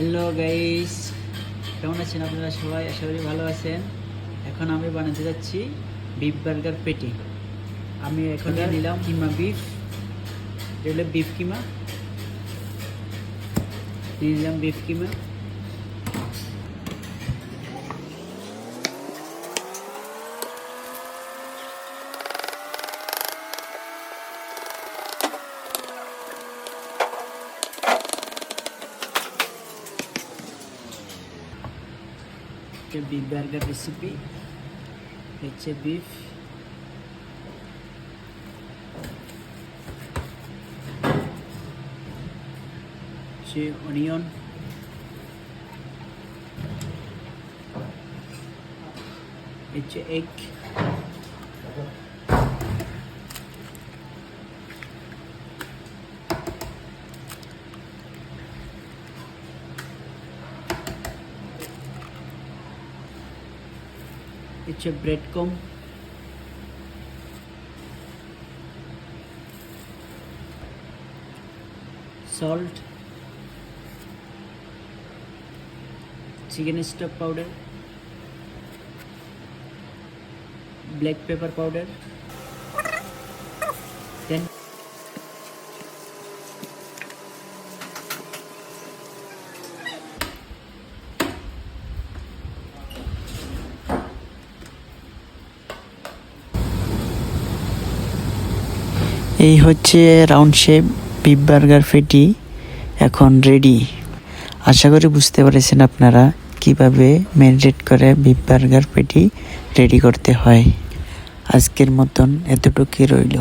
Hello guys, কেমন আছেন আপনারা সবাই? আশা করি ভালো আছেন। এখন আমি বানাতে যাচ্ছি বিফ বার্গার পেটি। আমি এখন নিলাম কিমা বিফ, এটা হলো বিফ কিমা। নিয়ে নিলাম beef keema. Beef burger recipe হচ্ছে বিফ, অনিয়ন, হচ্ছে এগ, হচ্ছে ব্রেড কম, salt, chicken stock powder, black pepper powder, then এই হচ্ছে রাউন্ড শেপ বিফ বার্গার পেটি এখন রেডি। আশা করি বুঝতে পেরেছেন আপনারা কিভাবে ম্যারিনেট করে বিফ বার্গার পেটি রেডি করতে হয়। আজকের মতন এতটুকুই রইল।